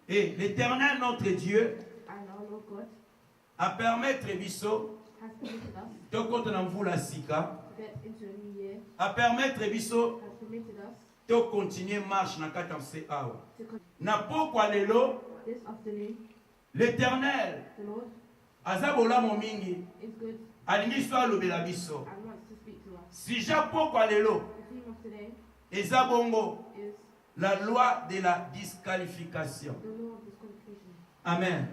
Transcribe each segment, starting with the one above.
Et l'Éternel, notre Dieu, a permettre biso de permettre biso de continuer marche na katamse awa. Na pokwa lelo l'Éternel azabola momingi alingi so alobela biso. Si japokwa lelo ezabongo la loi de la disqualification. Amen.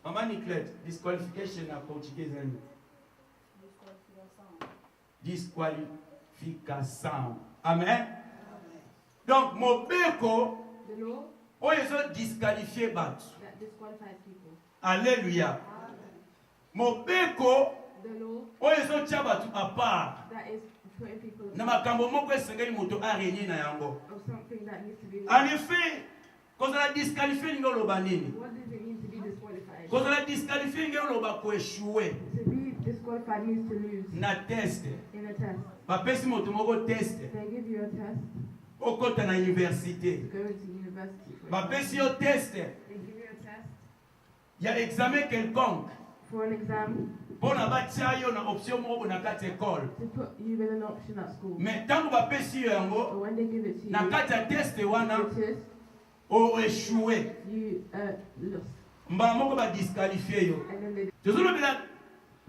Maman Niclette, disqualification en portugais. Disqualification. Amen. Donc, mon beko, on est disqualifié. Alléluia. Mon beko, on est à part. Na makambo moko esengeli moto arégner na yango. En effet, quand on a disqualifié l'ingolo banini. Quand on a disqualifié l'ingolo ba ko échouer. Disqualified means to lose. Na test. In a test. Ba pesi moto moko test. They give you a test. Au côté na université. Go to university. Ba pesi yo test. They give you a test. Il y a examen quelconque. For an exam. Pour na batia yo na option moko na kati école. To put you in an option at school. Mais tango ba pesi yo yango. But when they give it to you. Na kati ya test wana. O échoué. You lost. Mba moko ba disqualifié yo.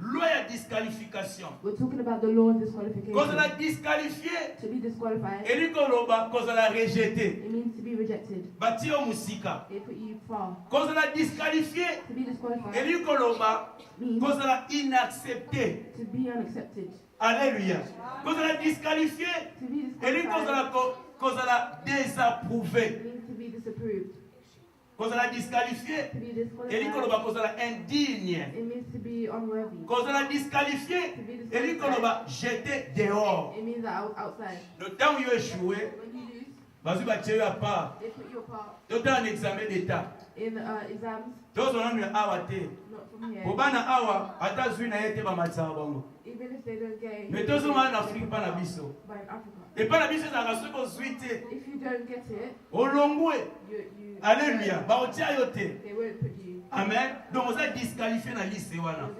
Loi de disqualification. We're talking about the law of disqualification. Quand on a disqualifié, to be disqualified, quand on a rejeté, it means to be rejected. Batio musika. They put you far. Quand on a disqualifié, to be disqualified, quand on a inaccepté, to be unaccepted. Alléluia. Quand on a disqualifié, to be disqualified, quand on a désapprouvé, it means to be disapproved. Quand on a disqualifié, et quand on a indigne. Quand on a disqualifié, et quand on a jeté dehors. Le temps où il a échoué, vas-y, tu vas pas. Tu as un examen d'état. Tu as un awate. Obana awa, atazui na yete ba matsa bango. Mais tu as un Afrique pas na biso. Et pas la biso na raso ko suite. If you don't get it, olongwe. Alléluia. Ba otia yote. They won't put you. Amen. Donc on est disqualifié dans la liste wana.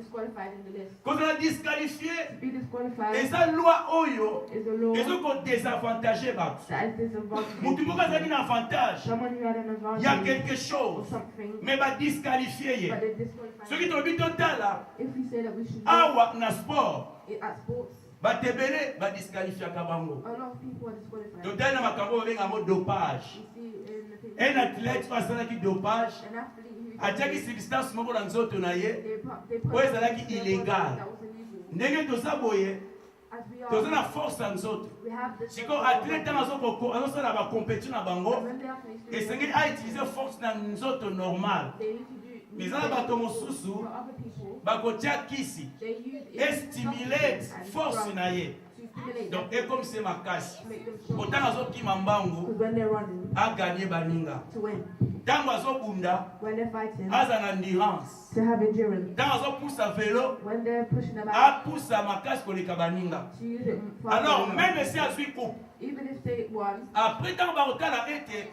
Quand on est disqualifié, et ça loi oyo, et ce qu'on désavantagé ba. Mutu moka zaki na avantage. Il y a quelque chose. Mais ba disqualifié. Ce qui te dit total là. Awa na sport. Ba tebele ba disqualifié kabango. Total na makambo benga mo dopage. Un athlète face à qui dopage. Atiaki substance moko na nzoto na ye oyo ezalaki illégal ndenge toza boye toza na force ya nzoto sikoyo athlète ntango azosala bacompétition na bango esengeli autilize force na nzoto normal eza na bato mosusu bakotia kisi estimulate force na ye donc ekomisa makasi otanga azokima mbangu aganye baninga ntango azobunda aza na endurance ntango azopusa velo apusa makasi koleka baninga alors même si azwi coupe après ntango bakotala ete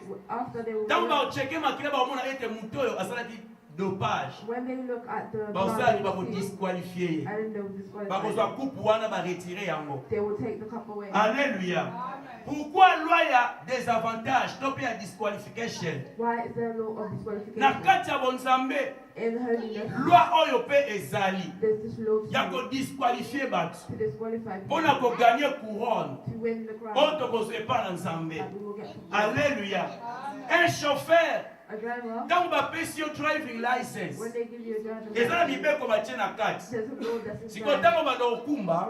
ntango bakocheke makila bakomona ete moto oyo asalaki dopage basali bakodisqualifie bakozwa coupe wana baretire yango. Alléluia. Pourquoi loi ya désavantage tope ya disqualification na kati ya bonzambe loi oyo pe ezali ya kodisqualifie bato mpona koganye couronne oyo tokozepa na nzambe. Alléluia. Un chauffeur ntango bapesi yo driving license eza na mibeko batie na kati sikoyo ntango banda kokumba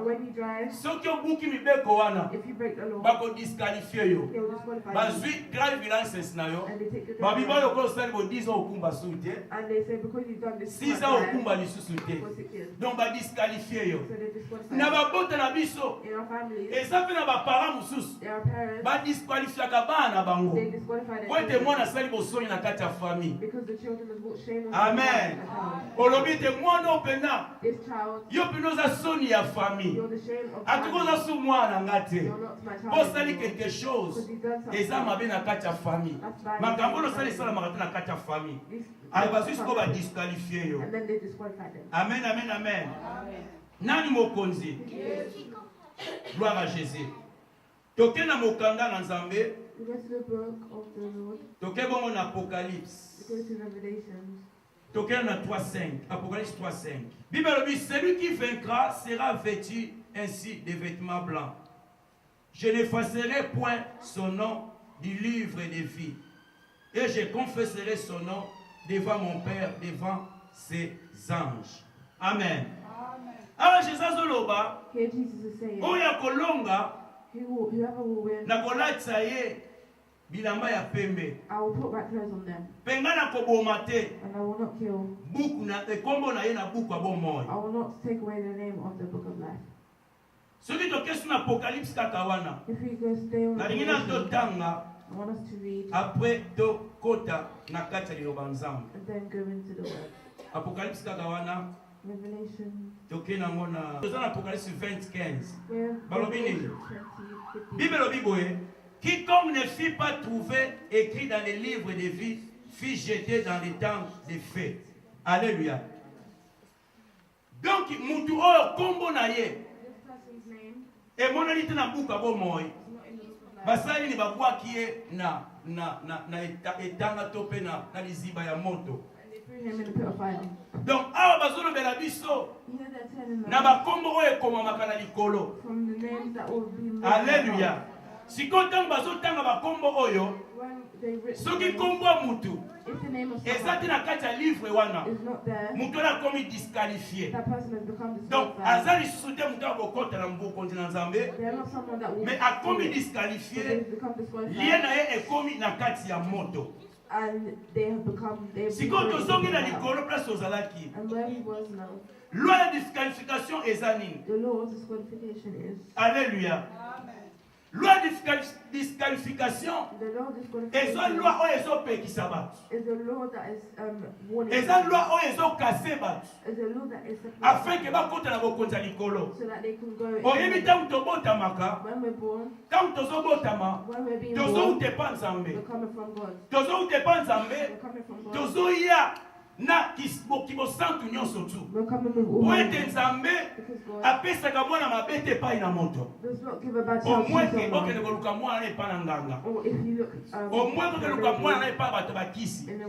soki obuki mibeko wana bakodisqualifie yo bazwi driving license na yo babiba oyo kolosali bo 10 ans okumba su te 6 ans okumba lisusu te donc badisqualifie yo na babota na biso eza mpe na baparent mosusu badisqualifiaka bana na bango po ete mwana asali bosoni na kati ya famille. Amen. Olobi te mwana opena. This child, Yo penoza soni ya famille. you're the shame of Atukoza family. su mwana ngate. You're not my child Osali anymore. quelque chose. Because you've done something. Eza mabe na kati ya famille. That's bad. Makambo no sali sala makata na kati ya famille. This- Ayi basusko ba disqualifier yo. And then they disqualify them. Amen, amen, amen. Nani mokonzi? Gloire à Jésus. Toke na mokanda na Nzambe. We go to the book of the Lord. Toke bongo na Apocalypse. We go to Revelations. Toke na 3:5. Apocalypse 3:5. Bible dit, celui qui vaincra sera vêtu ainsi de vêtements blancs. Je n'effacerai point son nom du livre de vie. Et je confesserai son nom devant mon Père, devant ses anges. Amen. Alors Jésus azoloba, Here Jesus is saying, oya kolonga whoever will win, na kolatisa ye bilamba ya pembe. I will put white clothes on them, Penga na koboma te. and I will not kill. Buku na ekombo na ye na buku ya bomoi. I will not take away the name of the book of life. Soki tokesi na Apocalypse kaka wana. If we go stay on Na lingina Revelation, totanga I want us to read après tokota na kati ya liloba Nzambe. and then go into the word. Apocalypse kaka wana Revelation, toke nango na toza na Apocalypse 20:15. where Balobi nini? Revelation 20:15. Bible lobi boye, quiconque ne fut pas trouvé écrit dans les livres de vie fut jeté dans les temps de feu. Alléluia. Donc mutu oyo kombo na ye This person's name emonani te na buku ya bomoi. is not in the book of life. Basali ni babwaki ye na etanga to pe na liziba ya moto. And they threw him in the pit of fire. Donc awa bazolobela biso Here they're telling na us bakombo oyo ekomamaka na likolo. from the names that will be written Alléluia. down. Sikoyo ntango bazotanga bakombo oyo, When they written soki them, kombo ya mutu if the name of eza someone te na kati ya livre wana, is not there, mutu oyo akomi disqualifié. that person has become Donc disqualified. aza lisusu te mutu akokota na bokonzi na Nzambe, They are not someone that will mais akomi so disqualifié, they've become lie disqualified na ye ekomi na kati ya moto. and they have become Sikoyo tozongi na likolo place ozalaki, and where he was now. loi ya disqualification eza nini? The Lord's disqualification is Alléluia. Loi ya disqualification the Lord eza disqualification loi oyo ezopekisa bato. is the law that is warning Eza loi oyo ezokase bato is a law that is afin ke separated bakota na bokonzi ya likolo. so that they can go Oyebi ntango tobotamaka, when we're born, ntango tozobotama, when we're being born, tozouta epa Nzambe, we're coming from God. tozouta epa Nzambe, We're coming from God. tozoya na kibosantu nyonso tu. We're coming with all Po our ete Nzambe because God apesaka mwana mabe te epai na moto. does not give a bad Au child to moins ke okende someone. koluka mwana na epai na nganga. Or if you look Au moins okende koluka mwana na epai bato bakisi. in a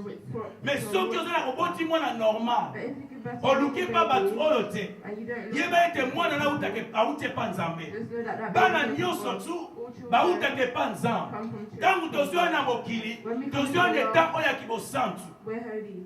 Mais soki ozala koboti mwana normal, but if you give birth oluki to pa a bato baby oyo te, and you don't look yeba ete mwana na auti epa Nzambe. just know that that Bana baby is nyonso from tu all children bautaka epa Nzambe. come from Ntango church. tozwi na mokili, tozwi na etat oyo ya kibosantu. We're holy.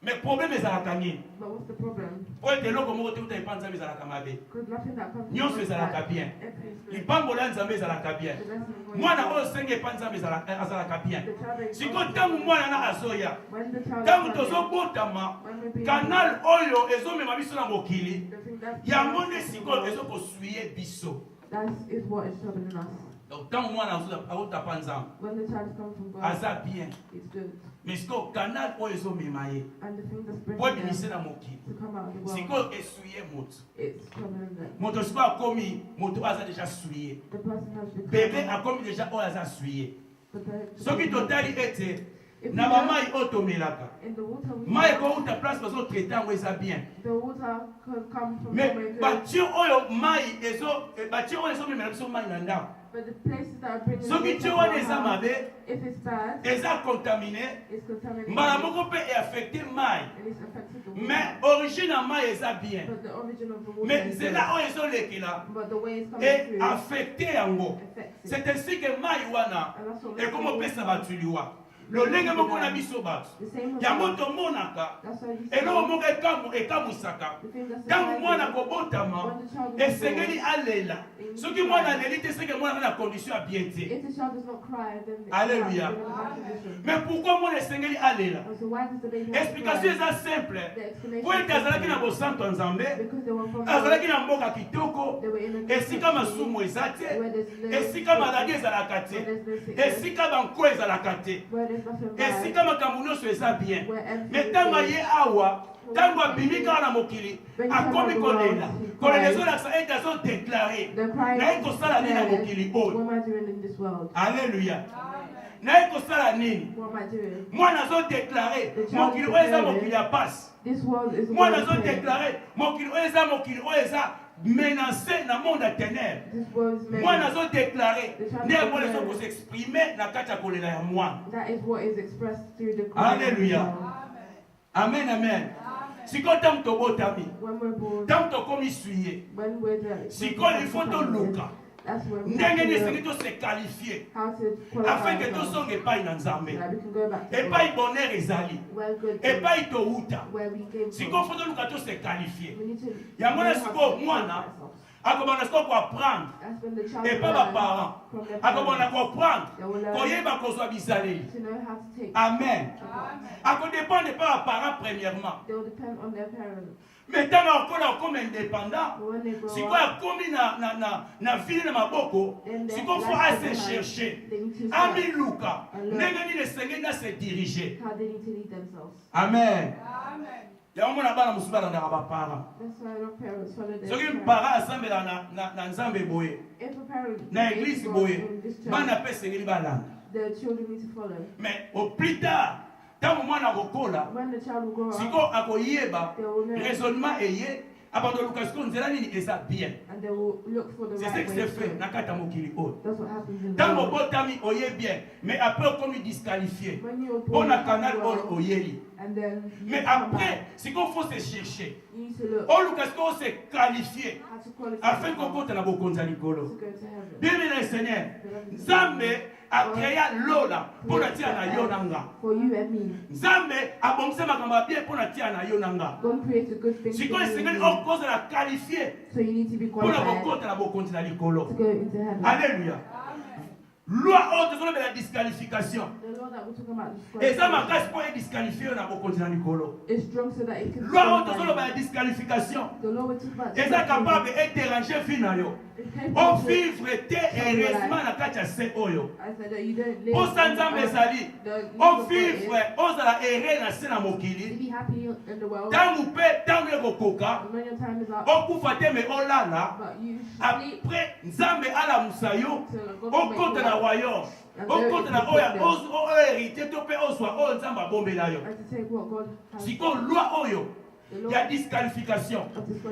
Mais problème ezalaka nini? But what's the problem? Po ete eloko moko te uta epa Nzambe ezalaka mabe. Because nothing that comes from Nyonso God is ezalaka bad. bien. Everything's good. Lipambola ya Nzambe ezalaka bien. The blessing of God is Mwana good. oyo sengi epa Nzambe azalaka bien. The child that is Siko born ntango is mwana na azoya, good. When the child ntango is born, tozobotama, when we're being kanal oyo ezomema biso na mokili, the thing that's yango nde sikoyo ezokosuye biso. that is what is troubling us. Donc ntango mwana auta pa Nzambe, When the child comes from God, aza bien. it's good. Mais sikoyo kanal oyo ezomema ye, And the thing that's po bringing ebimise them na mokili, to come out of the world, sikoyo esuye moto. it's troubling them. Moto sikoyo akomi, moto oyo aza déjà suye. The person has Bébé become akomi déjà oyo aza suye. the Soki totali ete, If na you bamai oyo tomelaka, in the water, we mai ekouta place bazotraite yango eza bien. the water could come from Mais somewhere good. batie oyo mai batie oyo ezomemela biso mai na ndako. But the places that are bringing Soki water tie to wana our eza house, mabe, if it's bad, eza contaminé, it's contaminated mbala moko mpe eaffecte mai. and it's affected the water. Mais origine ya mai eza bien. But the origin of the water Mais is good. nzela oyo ezolekela But the way it's coming through eaffecte yango. affects it. C'est ainsi que mai wana And that's what ekomi makes opesa it bato liwa. Lolenge moko na biso bato. the same Yango as tomonaka that's why you eloko see moko ekamwisaka. the thing that's Ntango mwana surprising kobotama, when the child is esengeli born, alela. Soki mwana aleli te seke mwana na condition ya bien te. if the child does not cry, then the Alléluia. child is in a bad condition. Mais pourquoi mwana esengeli alela? And so why does the baby have to Explication cry? eza simple. The explanation Po ete is azalaki na simple. bosantu ya Nzambe, Because they were from azalaki God, na mboka kitoko, they were in a good esika country masumu eza te, where there's no esika maladi ezalaka where te, there's no sickness, esika banko ezalaka te. where Et si comme Cameroun se ça bien. Mais tant que y awa, tant que bimika na mokili, a komi kolela. Kolela zo la sa eta zo déclaré. Na iko sala ni na mokili o. Alléluia. Na iko sala ni. Moi na zo déclaré. Mokili o eza mokili a passe. Moi na zo déclaré. Mokili o eza menacé dans le monde des ténèbres. Moi, je suis déclaré. Néanmoins, les gens vont s'exprimer dans le kolela ya moi. Alléluia. Amen, amen. Si quand tu as botami, tant que comme suye, si quand il faut te luka, ndenge ni se qualifier afin que tout son pas dans Nzambe et pas bonheur ezali et pas to uta si qu'on faut luka to se qualifier ya mwana siko mwana akomana siko ko apprendre et pas ba parents akomana ko apprendre ko yeba ko so bizaleli. Amen. Ako dépend pas ba parents premièrement. Mais tant qu'on est comme indépendant, si on a commis na ville de Maboko, si on faut aller se chercher, Ami Luka, n'engagez les seigneurs à se diriger. Amen. Il y a un moment là-bas, nous sommes dans les parents. Ce qui me paraît ensemble dans Nzambe boye, dans l'église boye, man appelle seigneur balan. Mais au plus tard, tant que moi na rokola, si ko akoyeba, raisonnement eye, abando lukasiko nzela nini eza bien. C'est ce qui se fait na kata mokili o. Tant que botami oye bien, mais après on comme disqualifié. On a canal on oyeli. Mais après, si qu'on faut se chercher, on lukasiko se qualifier afin qu'on compte na bokonza likolo. Bien le Seigneur, Nzambe a créé l'ola pour la tia na yonanga. Nzambe a bombé ma kamba bien pour la tia na yonanga. Si qu'on est Seigneur, on cause la qualifier pour la bokonza na bokonza likolo. Alléluia. Loi haute sur la disqualification. Et ça m'a casse pour être disqualifié dans le continent Nicolo. Loi haute sur la disqualification. Et ça capable d'être dérangé finalement. On vivre heureusement la kacha se oyo. Pour sanza mesali. On vivre on la errer na sena mokili. Tant ou pe tant le koka. On kufate me olala. Après nzambe ala musayo. On compte la royaume. On compte la oya hérité to pe oswa o nzamba bombela yo. Si qu'on loi oyo. Il y a disqualification.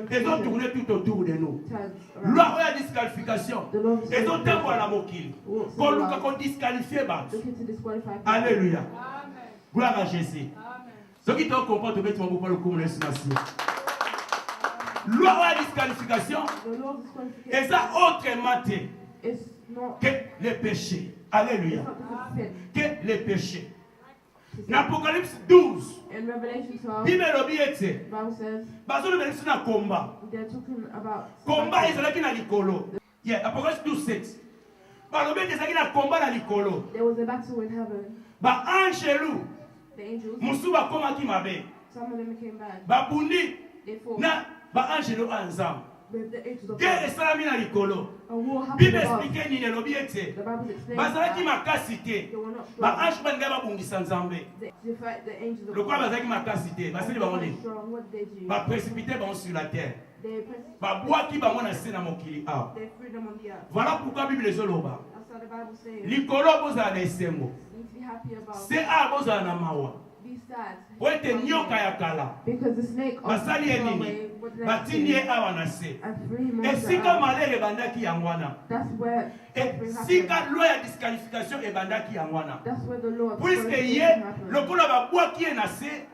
Ils ont tourné tout autour de nous. Loi il y a disqualification. Ils ont tempo à la mokili. Qu'on disqualifie. Alléluia. Gloire à Jésus. Ce qui te comprend, tu peux te mettre le coup de la loi il y a disqualification. Et ça autrement que les péchés. Alléluia. Que les péchés. Dans Apocalypse 12, Bible says, combat. Combat is like in a licolo. Yeah, Apocalypse 2:6. There was a battle in heaven. The angels, some of them came back. They fought. Guerre esalami na likolo. Bible explique nini elobi ete bazalaki makasi te baange balingai babungisa Nzambe lokola bazalaki makasi te basali bango nini baprécipite bango sur la terre babwaki bango na se na mokili awa. Voilà pourquoi Bible ezoloba likolo bozala na esengo se a bozala na mawa oete nyoka ya kala basali ye nini batindi ye awa na se esika malere ebandaki yango wana esika loi ya disqualification ebandaki yango wana puiske ye lokola babwaki ye na se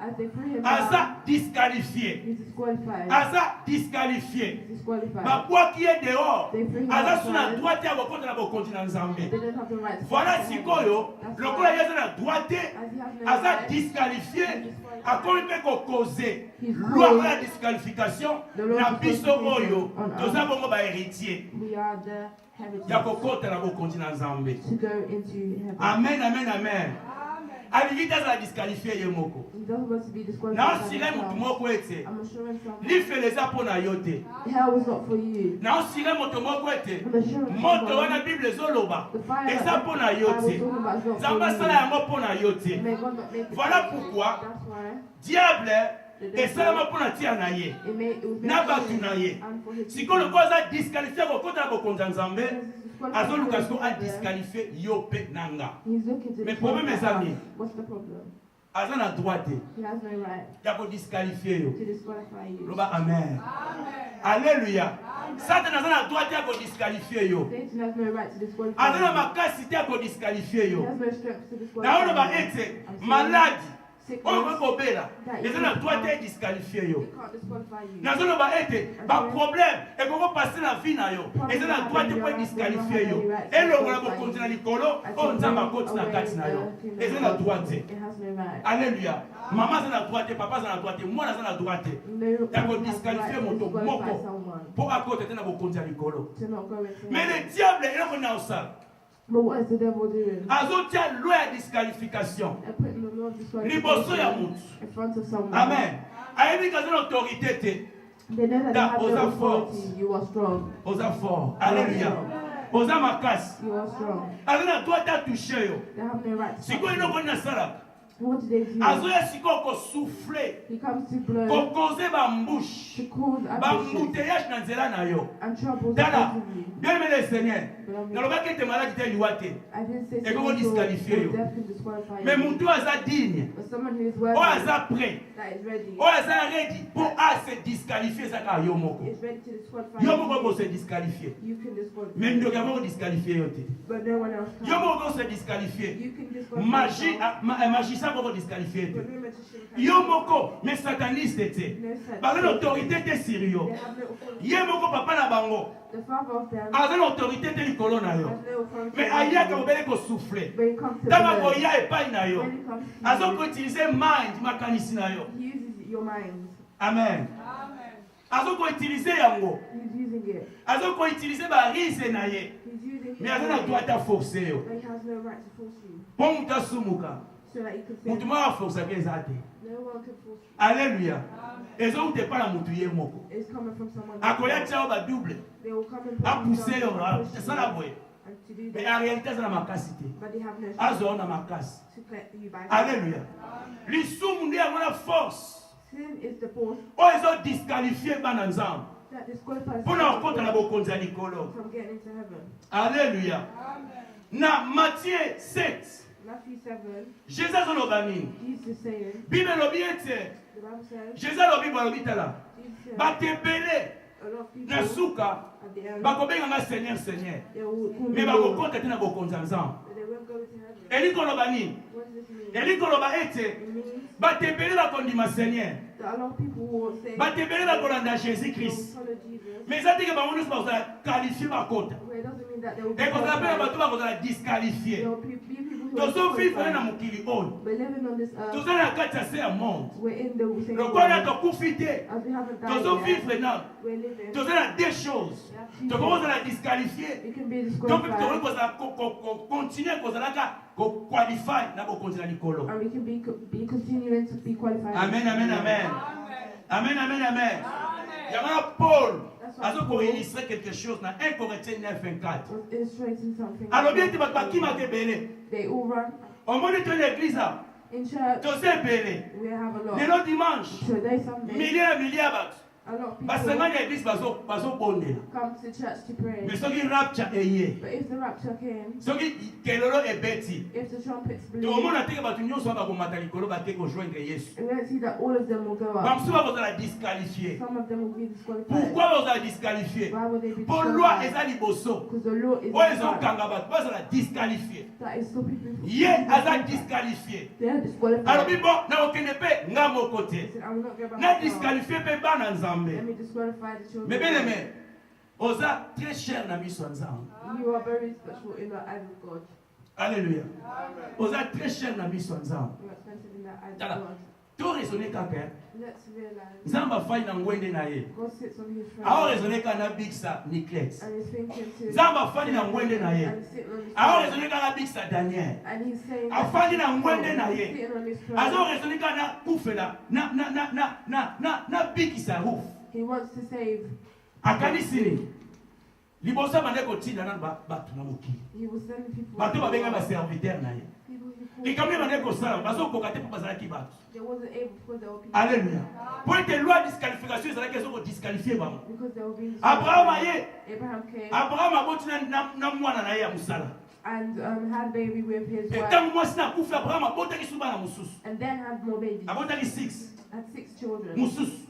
aza disqualifié babwaki ye dehors aza su na droite ya bokonzi na bokonzi na Nzambe. Voilà sikoyo lokola ye aza na droite aza disqualifié akomi mpe kokoze loi ya disqualification na biso oyo toza bongo bahéritier ya kokota na bokonzi na Nzambe. Amen, amen, amen. Aligita za disqualifier yemoko. Na osire mutu moko ete. Li feleza pona yote. Na osire moto moko ete. Moto wana Bible zoloba. Eza pona yote. Zamba sala yango pona yote. Voilà pourquoi diable esalama pona tia na ye. Na batu na ye. Sikoyo koza disqualifier ko kota bokonza nzambe. Azo Lucasco a disqualifié Yope Nanga. Mais problème est ami. Azo na droite. Il a disqualifié yo. Loba amen. Alléluia. Satan azo na droite a disqualifié yo. Azo na makasi te a disqualifié yo. Na loba ete malade. On va kobela. Les gens doivent être disqualifiés yo. Na zone ba ete ba problème et comment passer la vie na yo. Les gens doivent être disqualifiés yo. Et le on va continuer likolo, on nzamba koti na kati na yo. Les gens doivent être. Alléluia. Maman zana droite, papa zana droite, moi zana droite. Ya ko disqualifier moto moko. Pour à côté na bo continuer likolo. Mais le diable il est en ça. But what is the devil doing? Azotia loi ya disqualification. Liboso ya mutu. In front of someone. Amen. Ayebi kazo autorité te. They know that they have the authority. You are strong. Oza fort. Alléluia. Oza makasi. You are strong. Azana doit ta toucher yo. They have no right to. Siko ino kona sala. What do they do? Azoya siko ko souffler. He comes to blow. Ko causer ba mbouche. To cause ba mbouteillage na nzela na yo. And troubles. Dala. Bien aimé le Seigneur. Naloba que te malade te liwate. Et comment disqualifier yo. Mais mutu aza digne. O aza prêt. O aza ready pour se disqualifier ça ka yo moko. Yo moko ko se disqualifier. Mais ndio kama disqualifier yo te. Yo moko se disqualifier. Magie magicien ko disqualifier te. Yo moko mais sataniste te. Ba l'autorité te sérieux. Yo moko papa na bango. Avec l'autorité de l'icône na yo. Mais aïe ka obele ko souffler. Tama ko ya epai na yo. Azo ko utiliser mind makanisi na yo. He uses your mind. Amen. Azo ko utiliser yango. He's using it. Azo ko utiliser ba rise na ye. Mais azo na droit ta forcer yo. But he has no right to force you. Pon ta sumuka. So that you can say. Mutuma forcer ke zate. No one can force you. Alléluia. Ezo te pas la mutu ye moko. It's coming from someone. Akoya tsa ba double. They will come and A pousser yo, ça la boye. Mais en réalité, c'est la makasité. Azo na makas. Alléluia. L'issum ndi a la force. Sin is the force. O ezo disqualifier ba nzam. That disqualifies. Pona konta na bokonza likolo. From getting into heaven. Alléluia. Na Matthieu 7. Matthew 7. Jésus aloba nini? Jesus is saying. Bible lobi ete. The Bible says. Jésus alobi balobi tala. Batebele. Na suka. Bakobenga nga Seigneur Seigneur. Mais bakokota te na bokonza nzambe. Eliko loba nini? Eliko loba ete batebele bakondima Seigneur. Batebele bakolanda Jésus Christ. Mais ça dit que bango nyonso bakozala qualifié bakota. Ekozala mpe na bato bakozala disqualifié. Tozovivre na mokili oyo. Toza na kati ya se ya monde. Lokola tokufi te. Tozovivre nano. Toza na deux choses. Tokozala disqualifié. Donc tokozala continuer kozalaka ko qualify na bokonzi na likolo. And we can be continuing to be qualified. Amen, amen, amen. Amen, amen, amen. Yamana Paul. Azo ko illustrer quelque chose na 1 Corinthiens 9:24. Alors bien tu vas pas qui m'a débélé. They all run. Au moment de l'église là. In church. Tu sais belé. We have a lot. Le dimanche. Today Sunday. Milliers bat. A lot of people. Parce que l'église bazo bondela. Come to church to pray. Mais ce qui rapture eye. But if the rapture came. Ce qui kelolo e beti. If the trumpets blew. To mona teke batu nyonso ba ko mata likolo ba ke ko joindre Yesu. We don't see that all of them will go up. Bamsu ba ko la disqualifier. Some of them will be disqualified. Pourquoi vous avez disqualifié? Why would they be pour disqualified? loi eza liboso. Because the law is. Oh ils ont kangaba, pas la disqualifier. That is stopping people. Yé aza disqualifié. They are disqualified. Alors bon, na okende pe ngamo côté. I will not go back. Na disqualifier pe ba na nzambe. Let me disqualify the children. Mais bien aimé, oza très cher na miso nzambe. You are very special in the eyes of God. Alléluia. Oza très cher na miso nzambe. You are expensive in the eyes of God. to raisonner kaka. Let's realize. Nzamba fai na ngwende na ye. God sits on his throne. Aho raisonner kana bigsa Niclet. And he's thinking to. Nzamba fai na ngwende na ye. And he's sitting on his throne. Aho raisonner kana bigsa Daniel. And he's saying. Afani na ngwende na ye. Sitting on his throne. Aho raisonner kana kufela na bigsa roof. He wants to save. Akani sini. Libosa bande ko tinda na batu na moki. He will send people. Batu babenga ba serviteur na ye. Et quand même bande ko sala, baso ko kate pa bazala ki batu. They wasn't able because they were people. Alléluia. Pour être loi disqualification, c'est là qu'ils sont disqualifiés ba. Because they were being. Abraham aye. Abraham came. Abraham aboti na mwana na ye ya musala. And had baby with his wife. Et tant moi sina kufa Abraham abota ki suba na mususu. And then had more babies. Abota ki 6. Had 6 children. Mususu.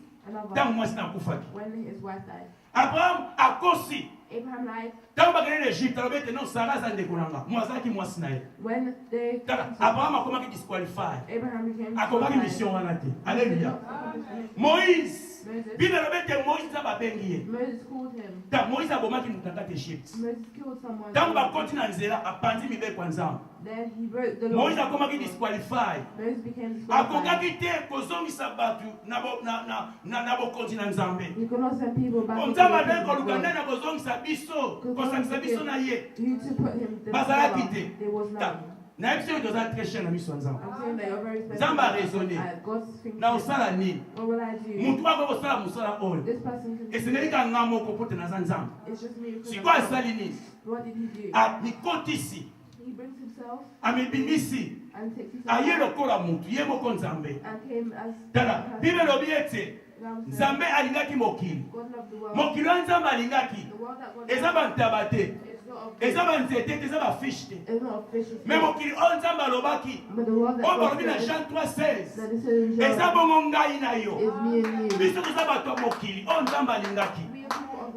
Tant moi sina kufa ki. When his wife died. Abraham akosi. Abraham lied. Tant ba gagner l'Égypte, alors non Sarah za ndekonanga. Moi za ki moi sina ye. When they Abraham akoma ki disqualify. Abraham became akoma ki mission wana te. Alléluia. Moïse. Bible robete Moïse za ba bengi ye. Moses called him. Ta Moïse abomaki mutaka te Egypte. Moses killed someone. Tant ba continue nzela apandi mibe kwa nzamba. Then he wrote the law. Moïse akomaki disqualify. Moses became disqualified. Akokaki te kozongisa batu na bokonzi na nzambe. You cannot send people back. Nzamba nde kolukanda na kozongisa biso, kosangisa biso na ye. You to put him. Bazalaki te. There was none. Na ebiso yo toza très cher na miso nzamba. I'm saying that you're very special. Nzamba a raisonné. Na osala nini? What will I do? Mutu wako kosala musala oyo. This person can. Esengeli ka nga moko pote na za nzamba. It's just me. Siko asali nini? What did he do? Mikotisi. He brings himself. Amebimisi. And takes himself. Aye lokola mutu ye moko nzambe. And came as. Tala, Bible lobi ete. Nzambe alingaki mokili. God loved the world. Mokili wa nzambe alingaki. The world that God Eza bantaba te. Eza banzete te, eza bafiche te. It's not official. Mais mokili oyo nzambe alobaki. Oyo balobi na Jean 3:16. Eza bongo ngai na yo. Biso toza bato ya mokili oyo nzambe alingaki.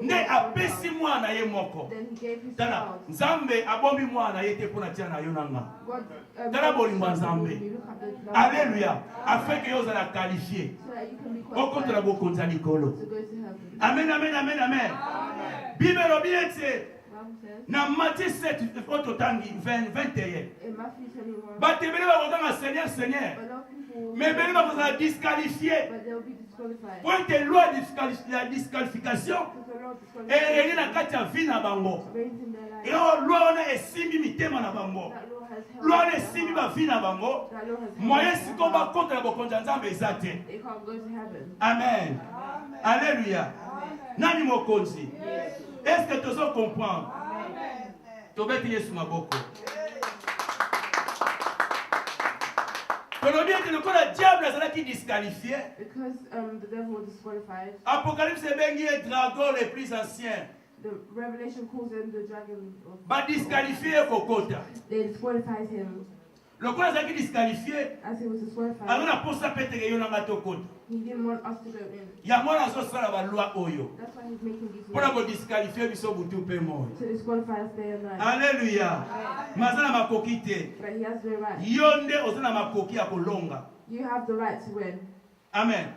Nde apesi mwana ye moko. Tala, nzambe abombi mwana ye te mpona tia na yo na nga. Tala bolingo ya nzambe. Alléluia. Afin que yo ozala qualifié. Okotola bokonzi ya likolo. Amen, amen, amen, amen. Bible lobi ete na Matthieu 7 ototangi 21. Bato ebele bakotanga Seigneur, Seigneur. Mais ebele bakozala disqualifié. Pointe loi la disqualification. Et na kati ya vie na bango. Et loi wana esimbi mitema na bango. Loi wana esimbi ba vie na bango. Moyen siko bakota na bokonzi ya Nzambe eza te. Amen. Alléluia. Nani mokonzi? Est-ce que tu os comprendre? Tobeti Yesu maboko. Tolobi ete lokola diable azalaki disqualifié. Because the devil was disqualified. Apocalypse ebengi ye dragon le plus ancien. The Revelation calls him the dragon. Ba disqualifié kokota. They disqualified him. Lokola azalaki disqualifié. As he was disqualified. Alona posa peteke yo nanga tokota. He didn't want us to go in. Yango azosala ba loi oyo. That's why he's making these Pona laws. ko disqualifier biso butu pe moyo. To disqualify us day and night. Alléluia. Mazana makoki te. But he has the right. Yo nde ozana makoki ya kolonga. You have the right to win. Amen.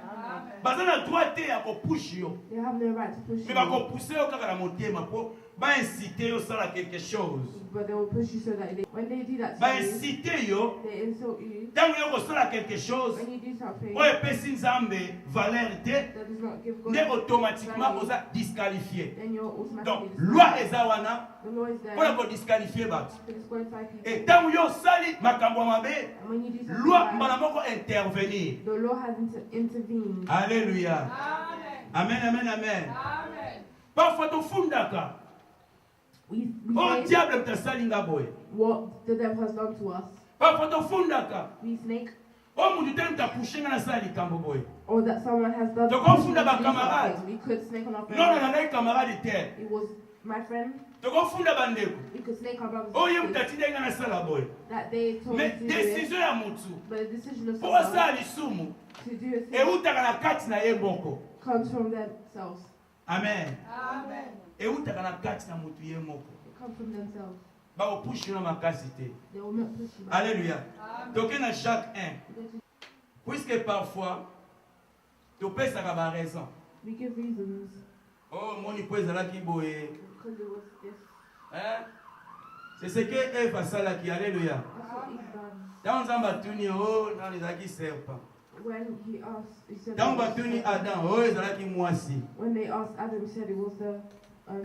Bazana droit te ya ko push yo. They have no right to push Mais you. ba ko pousser yo kaka na motema po ba inciter yo sala quelque chose. But they will push you so that when they do that to Ba you, inciter yo they insult you. tango yo ko sala quelque chose. When you do something Oyo pesi Nzambe valeur te. that does not give God Ne automatiquement value, oza disqualifié. then you're Donc automatically loi eza wana the law is there pona ko disqualifier bato. to disqualify people. Et tango yo sali makambo ya mabe And when you do something loi bad, mbala moko intervenir. the law has intervened. Alléluia. Amen, amen, amen. Parfois tofundaka. We Oh say diable mtasalinga boye. what the devil has done to us. Parfois tofundaka. We snake, Oh mutu tele mtapushenga na sala likambo boye. or that someone has done Donc, pushed on fout us to d'abord do camarade. something. We could snake on our Non, non, friends. non, camarade terre. It was my friend. Tokofunda bandeko. We could snake our brothers Oh ye and sisters. mtatindenga na sala boye. That they told Mais us to do it, décision ya mutu. but the decision of Po someone sala lisumu. to do a thing Eutaka na kati na ye moko. comes from themselves. Amen. Eutaka na kati na mutu ye moko. It comes from themselves. Ba opushi na makasi te. They will not push you back. Alléluia. Toke na Jacques 1. Puisque parfois, tu peux savoir raison. We give reasons Oh, mon épouse là qui boye. because it was this. Hein? C'est ce que Ève a ça là qui, alléluia. That's what Eve done. Dans un bâtonnier, oh, dans les acquis serpents. When he asked, he said. When they asked Adam, he said it was the. The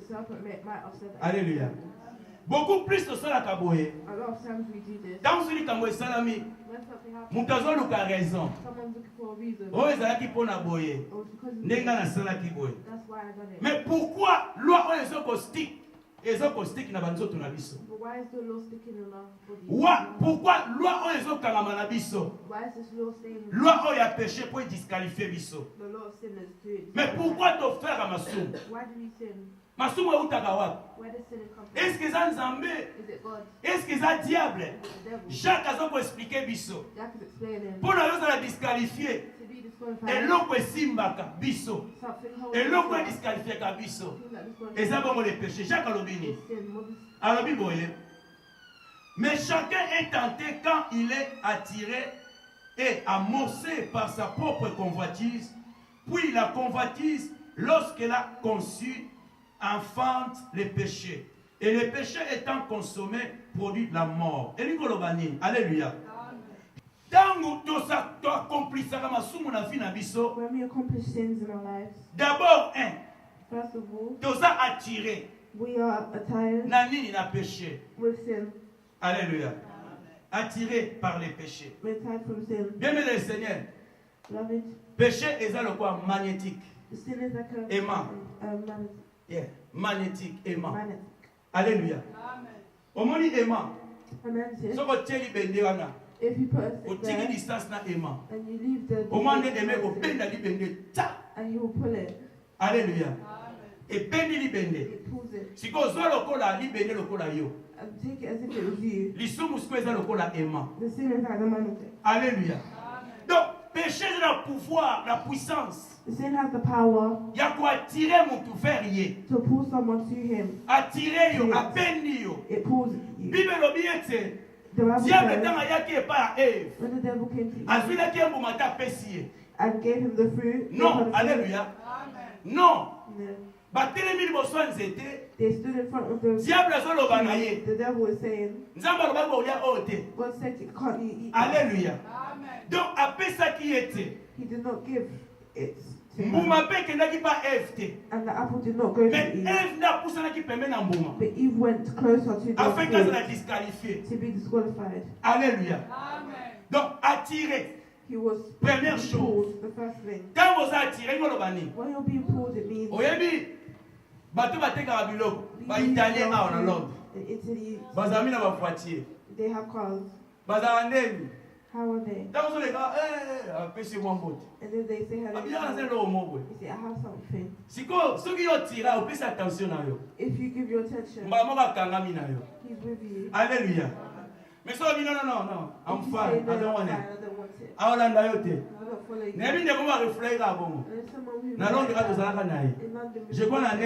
serpent might have said that. Alléluia. Beaucoup plus de ça la kaboye. A lot of times we do this. Dans celui qui salami. Mutazo luka raison. Someone's looking for a reason. Oh, ezalaki pona boye. Nenga na salaki boye. That's why I done it. Mais pourquoi loi oyo ezokostik? Ezokostik na banzoto na biso. But why is the law sticking in our body? Pourquoi loi oyo ezokangama na biso? Why is this law staying? Loi oyo ya péché pour disqualifier biso. The law of sin is to. Mais pourquoi te faire à masoum? Why do we sin? Masumu eutaka wapi? Where does sin come from? Est-ce que ça nzambe? Is it God? Est-ce que ça diable? Is it the devil? Jacques a pour expliquer biso. Jack is explaining. Pour la la disqualifier. To be disqualified. Eloko esimbaka biso. Something holy. Eloko disqualifier ka biso. Et ça bon le péché. Jacques alobini. Alobi boye. Mais chacun est tenté quand il est attiré et amorcé par sa propre convoitise. Puis la convoitise, lorsqu'elle a conçu, enfante les péchés. Et les péchés étant consommés, produit la mort. Et Nicolobani, alléluia. When we accomplish sins in our lives, d'abord, first of all, attiré. We are attired Nani na péché. With sin. Alléluia. Attiré par les péchés. We're attired from sin. Bien-aimé le Seigneur. Love it. Péché est le quoi magnétique. Sin is like a aimant. Magnetic. Yeah. Magnétique, aimant. Magnetic. Alléluia. Au moins aimant. If you put us there, distance na aimant. And you leave the au moins aimer au peine d'aller and he will pull it. Alléluia. Et peine libende. It pulls it. Si ko zo lokola libende lokola yo. And take it as if it was you. Lisumu skweza lokola aimant. The sin is like the magnetic. Alléluia. Donc péché c'est le pouvoir, la puissance. Sin has the power il y a quoi attirer mon tout faire to pull someone to him. Attirer yo, apendi yo. It pulls you. Bible obiete. Diable dans yaki pa Eve. When the devil came to Azwila ki mbo mata pesi. And gave him the fruit. Non, alléluia. Non. They stood in front of the diable. The devil was saying, God said you can't eat. Alléluia. Donc après ça qui était, he did not give it to him. And the apple did not go to Eve. But Eve went closer to the fruit to be disqualified. Alléluia. Donc attiré. He was première chose. The first thing. Quand vous attirez, when you're being pulled, it means. In Italy, they have cars. How are they? And then they say hello. You say, I have something. If you give your attention, he's with you. Alléluia. Mais so no, I'm fine. I don't want it. I don't want it. Nebi ne ko reflect ka bongo. Na longue ka tozalaka naye. Je crois en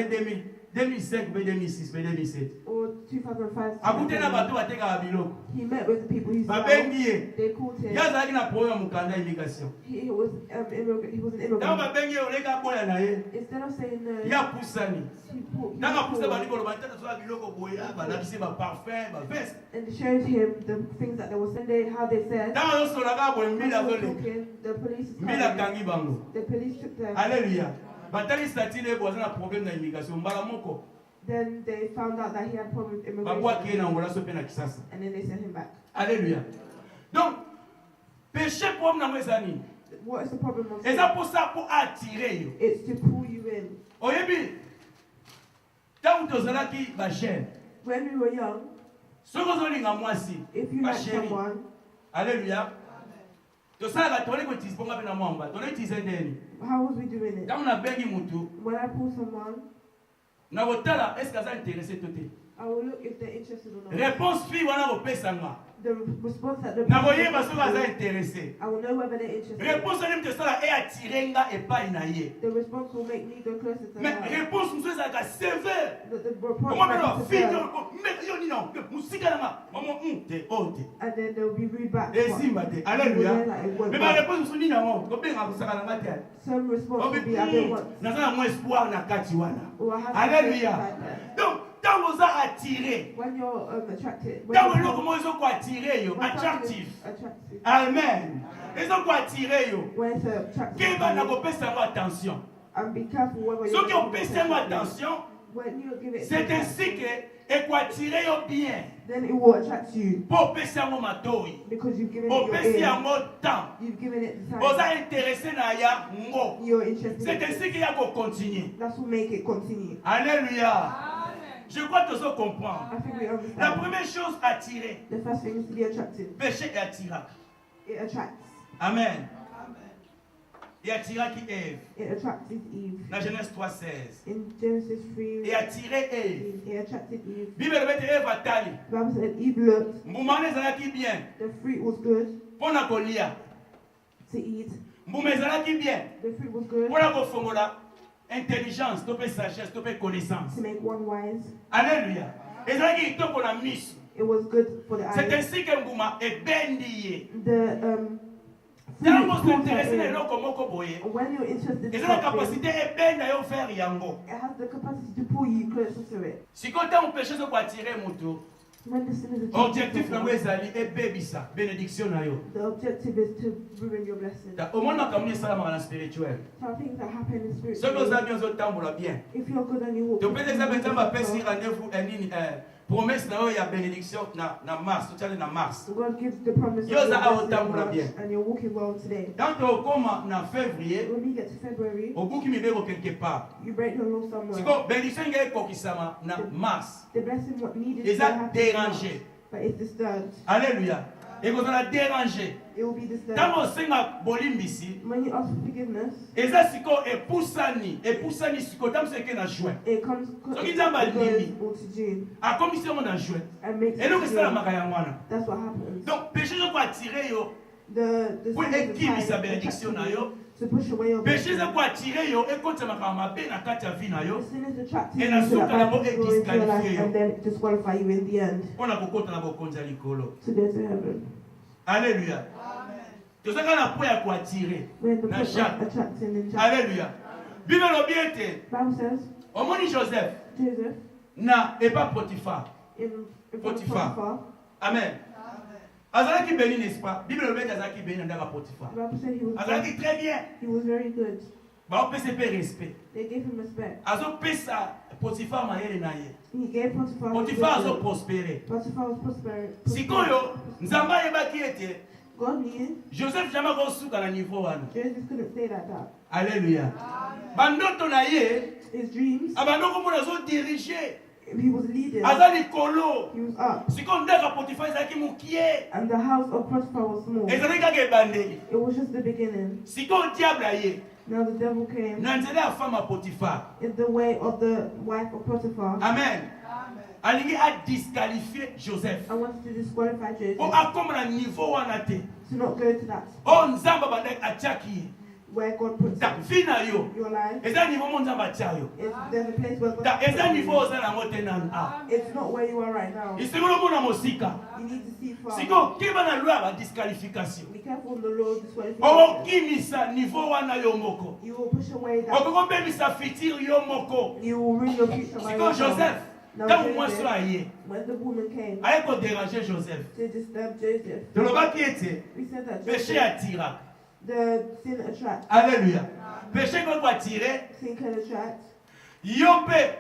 2005, 2006, 2007. Or 2005. Akutena bato bateka biloko. He met with the people he saw. They called him. Yazaki na problème mukanda immigration. He was an immigrant. Dans babengi oleka boya naye. Instead of saying no. Ya pusani. Nanga pusa baliko lo batata so biloko boya ba labise ba parfum, ba veste. And they showed him the things that they were saying, how they said. The police took them. Alléluia. Then they found out that he had problems with immigration. And then they sent him back. Alléluia. Donc, péché problème na ezani. What is the problem of sin? It's to pull you in. Oyebi. Tant tozalaki ba jeune. When we were young, if you like someone, alléluia. How was we doing it? When I pull someone, I will look if they're interested or not. Réponse fille wana opesanga. The response that the na boyeba so baza intéressé. I will know whether they're interested. Réponse ni mte sala e atirenga epai na ye. The response will make me go closer to mais réponse mso za ka sévère. The response and then they'll be rude back. Alléluia. Mais ma réponse ni na mo ko benga kusaka na ngati. Some response will be I don't want. Na sana mo espoir na kati wana. Alléluia. Donc Quand vous êtes attiré, when you're attracted, quand vous comment ils ont attiré, attractif. Amen. Ils ont attiré, qui va n'avoir pas attention. And be careful whether ceux qui ont payé attention, c'est ainsi que et quoi attirer bien. Then it will attract you. Pour payer un matoi. Because you've given pour it your un temps. You've given it the time. Vous êtes intéressé na ya ngo. You're interested. C'est ainsi qu'il y a qu'on continue. That will make it continue. Alléluia. Amen. Je crois que ça comprend. I think we understand. La première chose attirer. The first thing is to be attracted. Péché est attirant. It attracts. Amen. Et attira qui Ève. It attracted Eve. Dans Genèse 3:16. In Genesis 3. Et attiré Ève. It attracted Eve. Bible met Ève à tali. The Bible said Eve looked. Mbumane zalaki bien. The fruit was good. Pona kolia. To eat. Mbume zalaki bien. The fruit was good. Pona kofongola. Intelligence, topé sagesse, topé connaissance. To make one wise. Alléluia. Et zalaki kitoko na miso. It was good for the eyes. C'est ainsi que mbuma est bendié. When you're interested in something, it has the capacity to pull you closer to it. When the sin is objectif na wezali ebebisa bénédiction na yo. The objective is to ruin your blessing. Omona kamuni sala mara spirituel. Some things that happen in spirit. Ce que vous avez bien zotambola bien. If you're good and you walk. Tu peux examiner ma pesi rendez-vous promesse na yo ya bénédiction na mars, tu allez na mars. God gives the promise yo za aotambola bien. And you're walking well today. Quand on commence na février, when you get to February, obuki mibeko quelque part. You break your law somewhere. Siko bénédiction ngeke kokisama na mars. The blessing what needed to happen. Dérangé. But it's disturbed. Alléluia. Et vous allez déranger. It will be disturbed. Quand on singa bolimbisi, when you ask for forgiveness, eza siko epusani siko tam seke na juin. It comes so kinzamba limi. A commission na juin. Et donc c'est la makaya ngwana. That's what happens. Donc péché je quoi tirer yo. The pour équipe sa bénédiction na yo. To push away your péché je quoi tirer yo et contre makama be na kati ya vie na yo. Et na suka na bo e disqualifier yo. And then disqualify you in the end. On a kokota na bo konza likolo. To go to heaven. Alléluia. Tu sais qu'on a pour à quoi tirer. Na Jacques. Alléluia. Bible l'obéité. Bible says. Au moni Joseph. Joseph. Na et pas Potiphar. Potiphar. Amen. Azalaki béni n'est-ce pas? Bible l'obéité azalaki béni ndaka Potiphar. Azalaki très bien. He was very good. Ba on peut se faire respect. They gave him respect. Azo pesa Potiphar maere na ye. He gave Potiphar. Potiphar azo prospérer. Potiphar was prospering. Sikoyo nzamba yebaki ete. God knew. Joseph jamais kosuka na niveau wana. Joseph couldn't stay like that. Alléluia. Bandoto na ye. His dreams. Abandoko mo nazo diriger. He was leading. Azali kolo. He was up. Sikondaka Potiphar ezaki mukie. And the house of Potiphar was small. Ezali kaka ebandeli. It was just the beginning. Siko diable aye. Now the devil came. Na nzela ya femme Potiphar. In the way of the wife of Potiphar. Amen. Alingi a disqualifié Joseph. I wanted to disqualify Joseph. O akoma na niveau wana te. To not go to that. O nzamba bandai achaki. Where God puts ta fina yo. Your life. Eza niveau mo nzamba chayo. There's a place where God. Ta eza niveau ozana ngote nan a. It's not where you are right now. Isengolo mona mosika. You need to see far. Siko kiba na loi ba disqualification. Be careful of the Lord disqualification. O kimisa niveau wana yo moko. You will push away that. O ko bebisa futur yo moko. You will ruin your future by yourself. Siko Joseph. Quand moi sois aye. When the woman came. Aye ko déranger Joseph. To disturb Joseph. De l'oba qui était. We said that. Péché attira. The sin attracts. Alléluia. Péché qu'on va tirer. Sin can attract. Yopé.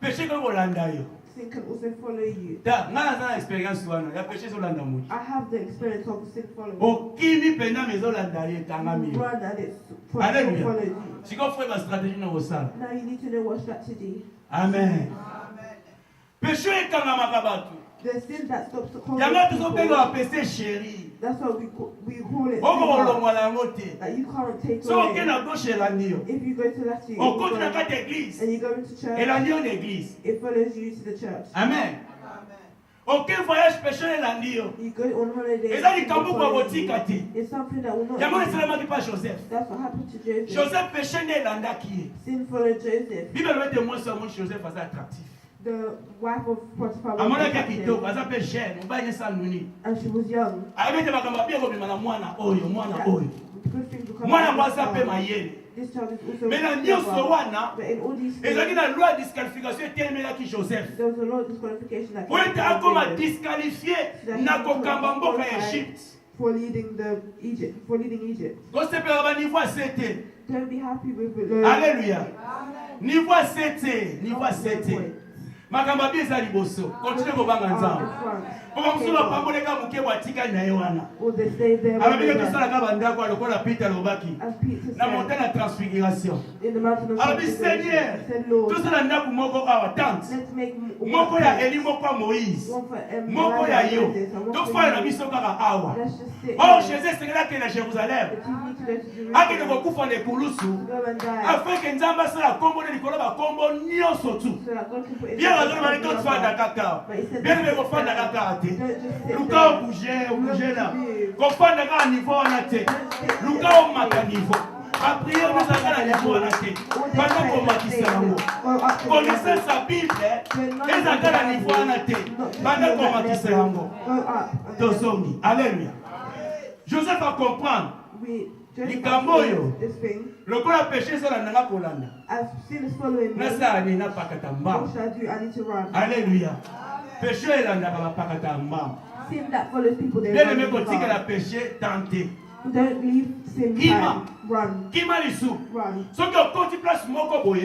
Péché qu'on va landa yo. Sin can also follow you. Ta ngana sana experience wana. Ya péché so landa muji. I have the experience of sin following. O kimi pena mezo landa ye tanga mi. Run and it's Alléluia. follow you. Si qu'on fait ma stratégie na wosala. Now you need to know what strategy. Amen. Péché kanga makabatu. The sin that stops the call. Yanga tuzopelo apese chérie. That's what we call it. That you can't take so away. If you go to that and you go into church, it follows you to the church. Amen. Aucun voyage péché l'andio. You go on holiday. It's something that will not. That's what happened to Joseph. Joseph péché l'andaki. Sin followed Joseph. Bible met moi sur mon Joseph was attractif. The wife of Potiphar was attractive. And she was young. mwana mwaza pe mayele. Mais na nyonso wana ezalaki na loi ya disqualification etemelaki Joseph po ete akoma disqualifié na kokamba mboka ya Egypte. For leading Egypt. Kosepela ba niveau 7. Don't be happy with it. Alléluia. Niveau 7. Niveau 7. Makamba biza liboso. Continue kobanga nzambe. Kwa msula pamboleka muke watika na yewana. Alabika tusala kaba ndako alokola Peter lobaki. Na montagne la transfiguration. Alabi Seigneur. Tusala ndako moko awa tante. Moko ya Eli moko Moïse. Moko ya yo. Donc fala na biso kaka awa. Oh Jésus sengela ke na Jérusalem. Akende kokufa ne kulusu. Afin que nzamba sala kombo ne likolo ba kombo nyonso tu. Bien azolo ba tout fanda kaka. Bien me ko fanda kaka. Luka bouger là. Comprendre qu'à niveau on a été. Luka au maka niveau. La prière nous a à niveau on a été. Pendant qu'on m'a dit ça. Connaissez sa Bible. Les a à niveau on a été. Pendant qu'on m'a dit ça. Alléluia. Joseph va comprendre. Likamboyo. Le coup a péché sur la nana kolanda. Nasa ani na pakatamba. Alléluia. Péché est là, sin that follows people there. La péché tenté. Don't leave sin behind. Run. Run. So que quand tu places moko boye,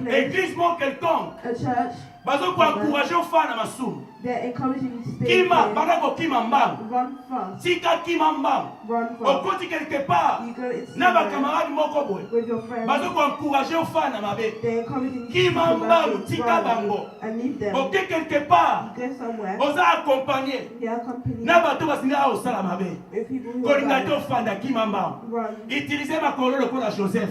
église mon quelqu'un. A church. Bazo ko encourager aux femmes à masum. They're encouraging you to stay. Kima, banako kima mbam. Run fast. Tika kima mbam. Run fast. Au côté quelque part. Na ba camarade moko boye. With your friends. Bazo ko encourager aux femmes à mabe. They're encouraging you kima mbam, tika bango. And leave them. Au quelque part. Go somewhere. Oza accompagner. They accompany. Na ba to basinga au sala mabe. Ko lingato fanda kima mbam. Run. Utilisez ma colonne pour la Joseph.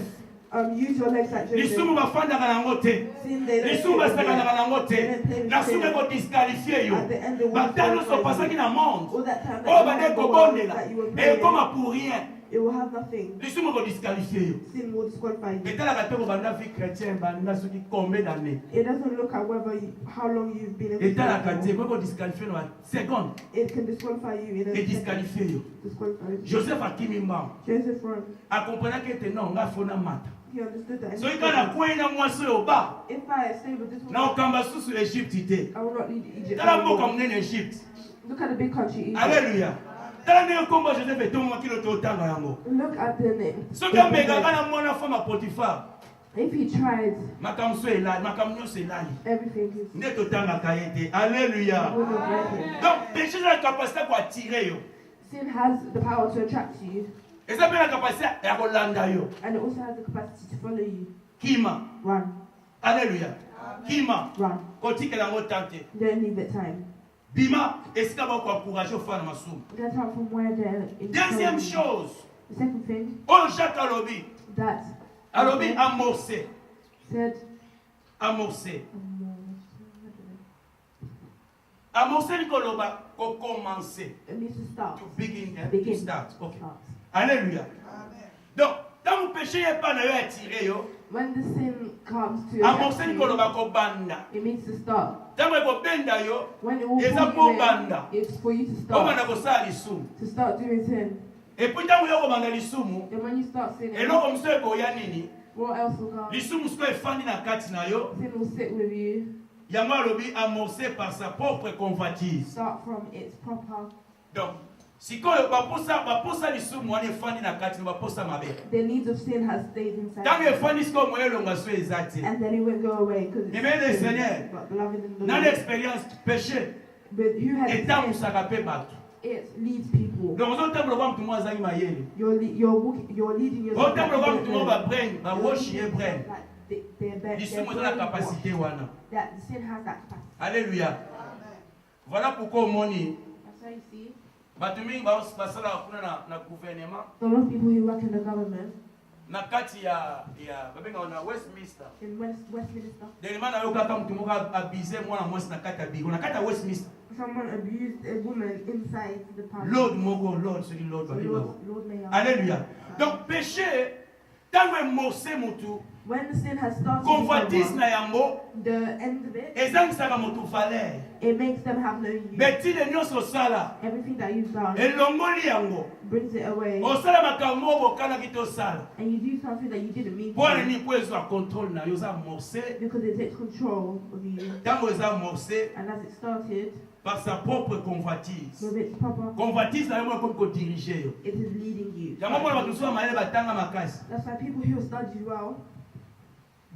Use your legs like Joseph. Lisumu bafanda kana ngote. Lisumu basaka kana ngote. Na sume ko disqualifier yo. Batano so pasaki na monde. Oh bade ko bondela. Et comme pour rien. It will have nothing. Lisumu ko disqualifier yo. Sin will disqualify you. Etala ka toko banda vie chrétienne banda soki combien d'années. It doesn't look at how long you've been in the Etala ka te ko disqualifier no seconde. It can disqualify you in a second. Et disqualifier yo. Joseph akimi mba. Joseph run. A comprendre que te non nga fona mata. He understood that. So ikana kwenda mwaso yo ba. If I stay with this na okamba susu Egypte te. I will not lead Egypt. Tala mboka mnene Egypte. Look at the big country Egypt. Alléluia. Tala ne kombo Joseph etonga kilo to tanga yango. Look at the name. So ka mega kana mwana fama Potiphar. If he tries makamso elali makamnyo selali. Everything is. Ne to tanga kayete. Alléluia. Donc péché a la capacité pour attirer yo. Sin has the power to attract you. Et ça peut la capacité à kolanda yo. And it also has the capacity to follow you. Kima. Run. Alléluia. Kima. Run. Kotike la tante. Don't leave it time. Bima, est-ce qu'il va encourager aux femmes à massoum? Get out from where they're. Deuxième chose. The second thing. Oh Jacques Alobi. That. Alobi amorcé. Said. Amorcé. Amorcé l'ikoloba ko commencer. It means to start. To begin. Begin. To start. Okay. Alléluia. Donc, quand vous péchez, il n'y a pas de attirer yo. When the sin comes to amorcé l'ikoloba ko banda. It means to start. When it will it's for you to start. To start doing sin. And when you start sinning, what else will come? Sin will sit with you. Start from its proper. The needs of sin has stayed inside. And then it will go away. But who has sinned? It leads people. You're leading yourself. That sin has that capacity. Alléluia. Voilà pourquoi au moni. That's how you see. A lot of people who work in the government. Nakati ya na Westminster. In Westminster. Westminster. Someone abused a woman inside the parliament. Lord, c'est Lord. Alléluia. Donc péché, tant que morcé mutu, When the sin has started, convoitise na yango, the end of it, ezangisaka moto valeur. It makes them have no use. Betile nyonso sala. Everything that you've done, elongoli yango, brings it away. Osala makambo bokana kitosala. And you do something that you didn't mean to. Pour ni kwezo control na yoza morcé. Because it takes control of you. Tango eza morcé. And as it started, par sa propre convoitise. with its proper, Convoitise na yo comme ko diriger yo. it is leading you. Yango mona batu so maele batanga makasi. That's why people who study well,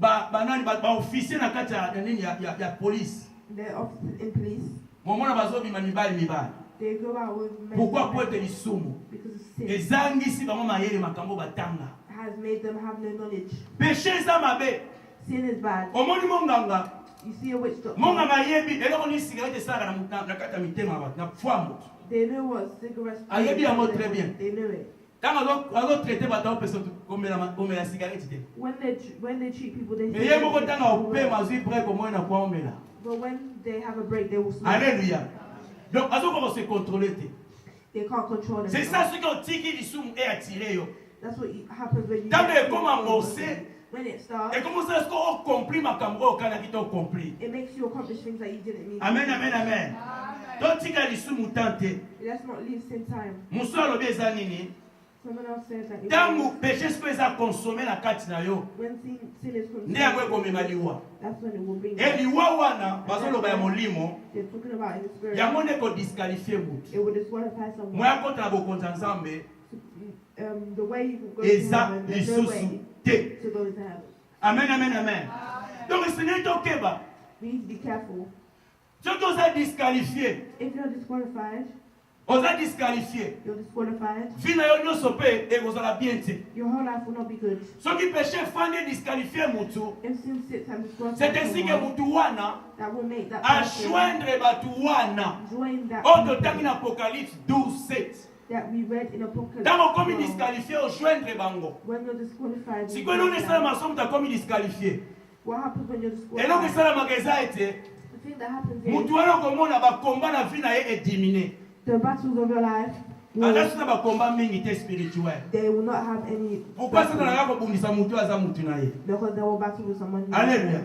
Banani ba officier na kati ya nini ya police. they're officers in police. Momona bazobima mibali. They go out with men. Pourquoi poete lisumu? Because of sin. Ezangisi bango mayele makambo batanga. Has made them have no knowledge. Péché eza mabe. Sin is bad. Omoni monganga. You see a witch doctor. Monganga yebi eloko ni cigarette sala na kati ya mitema ba na fwambo. They know what cigarettes do. Ayebi yango très bien. They know it. Quand on traite bato personne comme la cigarette te. When they treat people, they Mais yemo ko tanga ope mazui break au moins na kwa omela. But when they have a break, they will smoke. Alléluia. Donc azo ko se contrôler te. They can't control C'est themselves. ça ce que tiki lisumu et attiré yo. That's what happens when you. Tant que comme amorcer. When it starts, Et comment ça est-ce qu'on accomplit ma cambo kana qui t'a accompli? it makes you accomplish things that you didn't mean. Amen, amen, amen. Donc tika lisumu tante. Let's not lose sin time. Muso alobi eza nini? Someone else said that Tango péché ce que eza consommé na kati na yo. when sin is Nde yango consumed, ekomema liwa. that's when it will bring. Et liwa wana bazoloba ya molimo. They're talking about in the spirit. Yango nde ko disqualifier mutu. It will disqualify someone. Moya kota na bokonzi ya Nzambe The way you can go to eza heaven, there's no way lisusu te. to go to heaven. Amen, amen, amen. Donc le Seigneur tokeba. We need to be careful. Soki oza disqualifié, If you're disqualified, oza disqualifié. you're disqualified. Vie na yo nyonso mpe ekozala bien te. Your whole life will not be good. Soki péché fandi disqualifié mutu, If sin sits and c'est disqualifies ainsi que someone, mutu wana that will make that person ajoindre batu wana. join that Oyo people totangi na Apocalypse 12:7. that we read in Apocalypse. Ntango okomi 12. disqualifié ojoindre bango. When you're disqualified, you Sikoyo eloko join esala them. masomo takomi disqualifié. What happens when you're Eloko disqualified? esalamaka eza ete The thing that happens is mutu wana okomona bakomba na vie na ye edimine. the battles of your life, Aza sina bakomba mingi te spirituel. they will not have any Pourquoi Satan battle, anaka kobundisa mutu aza mutu na ye? because they will battle with someone. Alléluia.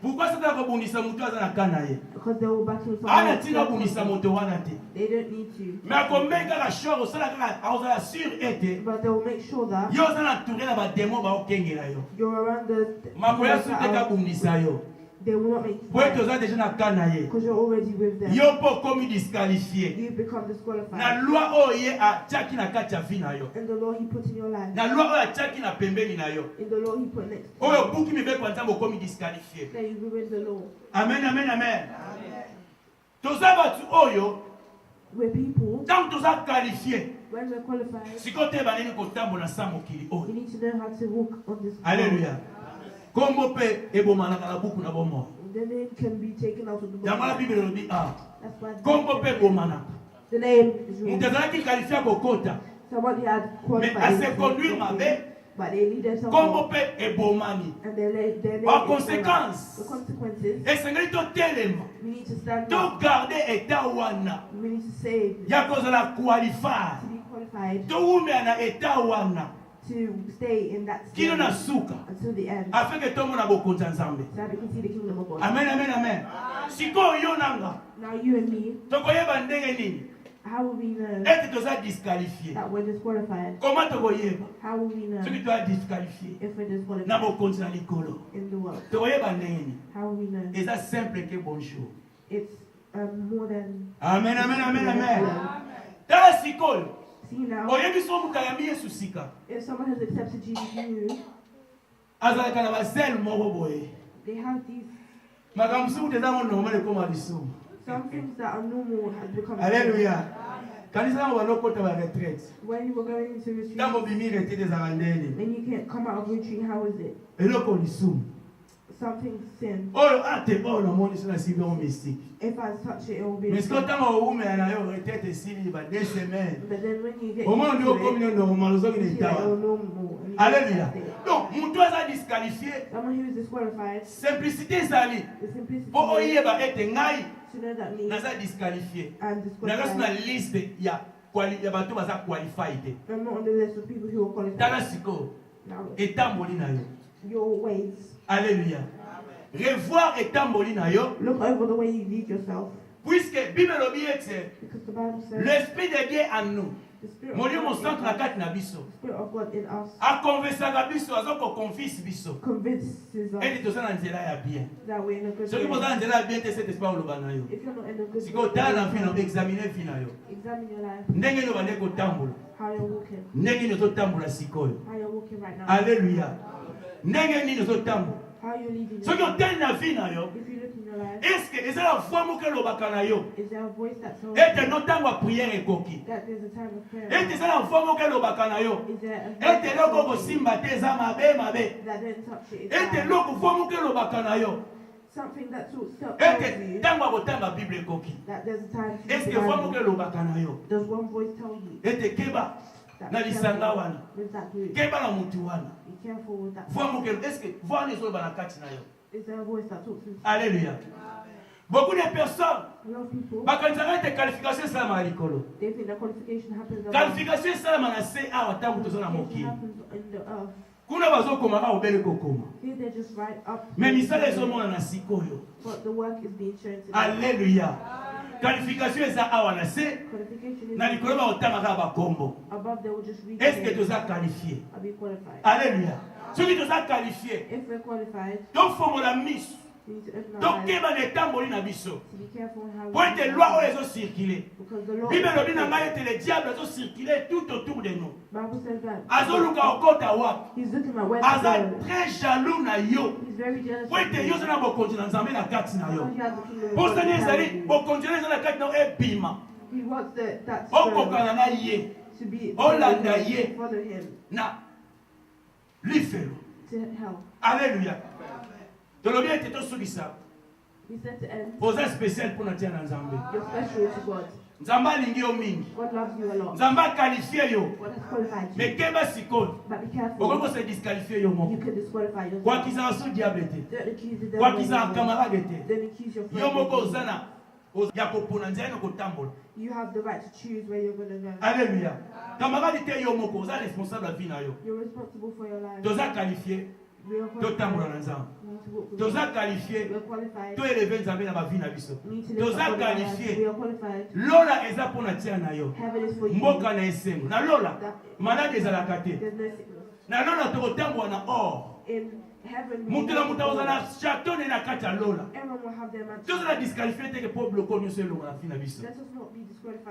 Pourquoi Satan anaka kobundisa mutu aza na ka na ye? Because they will battle with Ana someone. tina kobundisa moto wana te. They don't need to, Mais akomei kaka short osala kaka akozala sûr ete but they will make sure that yo oza na touré na bademo baokengela yo. you're around the. Makoya su te kabundisa yo. They will not make you Po ete fight, oza déjà na ka na ye. because you're already with them. Yo mpo okomi disqualifié. You become disqualified. Na loi oyo ye atiaki na kati ya vie na yo. And the law he put in your life, Na loi oyo atiaki na pembeni na yo. in the law he put next to Oyo you, obuki mibeko ya Nzambe okomi disqualifié. that you ruin the law. Amen, amen, amen. Toza batu oyo We're people, ntango toza qualifié. when we're qualified, Sikoyo te bandeni kotambola sa mokili we oyo. need to know how to walk on this road. Alléluia. Kombo mpe ebomanaka na buku na bomoi. The name can be taken out of the Yango la book. Bible elobi ah. That's why Kombo mpe ebomanaka. the name is Mutu removed. azalaki qualifié kokota. Somebody had Mais qualified, à se conduire mabe, but they lead kombo someone, mpe ebomani. and their name Par is conséquence, the consequences. esengeli totelema, We need to stand up. togarde état wana We need to say ya kozala qualifié. to be qualified Towumela na état wana to stay in that kino state na suka until the end, afin que tomona bokonzi ya Nzambe. so that we can see the kingdom of God. Amen, amen, amen. Sikoyo yo nanga Now you and me, tokoyeba ndenge nini how will we know ete toza disqualifié? that we're disqualified? Comment tokoyeba How will we know soki toza disqualifié if we're na disqualified bokonzi na likolo? in the world? Tokoyeba ndenge nini? How will we know? Eza simple que bonjour. It's more than. Amen, amen, amen, amen. Tala sikoyo See now, oyebi so mukayambi Yesu sika if someone has accepted Jesus new, azalaka na bazele moko boye they have these makambo suku te eza mo normal ekoma lisumu. some things that are normal has become. Alléluia. Kanisa yango banokota ba retraite When you were going into retreat, ntango bimi retraite ezalaka ndeni when you can't come out of retreat, how is it? eloko lisumu Something sin. oyo ate oyo namoni so na sibero mystique. If I touch it, it will be. Mais sikoyo ntango owumela na yo retraite esili ba 2 semaines But then when you get omona ndi used to okomi it, no normal ozoki na you see that etawa. you're normal. and you Alléluia. accept it. Donc mutu aza disqualifié, Someone who is disqualified, simplicité ezali the simplicity mpo oyeba ete ngai to know that me, naza disqualifié. I'm Naza so na disqualified. liste ya bato baza qualified te. I'm not on the list of people who are qualified. Tala sikoyo Now, etamboli na yo your ways. Alléluia. Revoir et tamboli na yo. Look over the way you lead yourself. Puisque Bible l'Esprit de Dieu en nous. Mon Dieu, mon centre la carte na biso. A convaincre biso, azoko confice biso. Et tout ça dans nzela ya bien. Ce qui vous dans nzela ya bien, c'est cet espoir le banayo. Si ko tala fi na examiner fi na yo. Ndenge no bande ko tambola. Ndenge no to tambola sikoyo. Alléluia. Ndenge ni no to tambola. Ce qui ont tellement la vie na yo. Est-ce que c'est la foi que le bakana yo? Et que notre temps de prière est coquille. Et que c'est la foi que le bakana yo. Et que le gogo simba teza mabe mabe. Et que le foi que le bakana yo. Et que tango botamba Bible est coquille. Est-ce que foi que le bakana yo? Et que keba na lisanga wana. Keba na mutu wana. Foi que est-ce que voi ne so banakati na yo? Alléluia. Beaucoup de personnes, bakantanga te qualification ça ma likolo. Qualification ça ma se a watangu tozona moki. Kuna bazo koma ka obele kokoma. Mais misala ezo mona na sikoyo. Alléluia. Qualification ça a wana se na likolo ba otanga ka ba kombo. Est-ce que tu as qualifié? Alléluia. Ceux qui sont qualifiés, donc il faut la mise. Donc il va y avoir des biso. Pour que les lois ont circulé. Bible dit que les diables ont circulé tout autour de nous. Azoluka okota wa. Azal très jaloux na yo. Pour que yo na bo continuer nzambe na kati na yo. Pour ça les ali bo continuer na kati na e pima. Okokana na ye. Olanda ye. Na l'ifelo. Alléluia. De l'objet était tout sur ça. Posé spécial pour notre Nzambe. Nzamba lingi yo mingi. Nzamba qualifié yo. Mais keba sikoni. Pourquoi se disqualifier yo moko? Quoi qu'ils en sont diable était. Quoi qu'ils en camarade était. Yo moko zana. You have the right to choose where you're going to go. Alléluia. Camarade était yo moko, vous êtes responsable de la vie na yo. You're responsible for your life. Tu as qualifié. Tu as qualifié. Tu es élevé nzambe na ba vie na biso. Tu as qualifié. Lola eza pona tia na yo. Mboka na esengo. Na lola malade ezala kate. Na lola to tambwa na or. Mutula mutawazana château na kati ya lola. Tu as disqualifié que pour bloquer nous seul na vie na biso.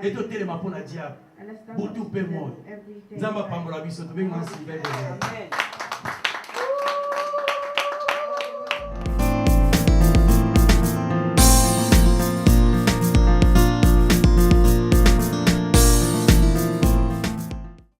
Et to tele mapona diable. Butu pe mo. Nzamba pambola biso to benga nsi. Amen.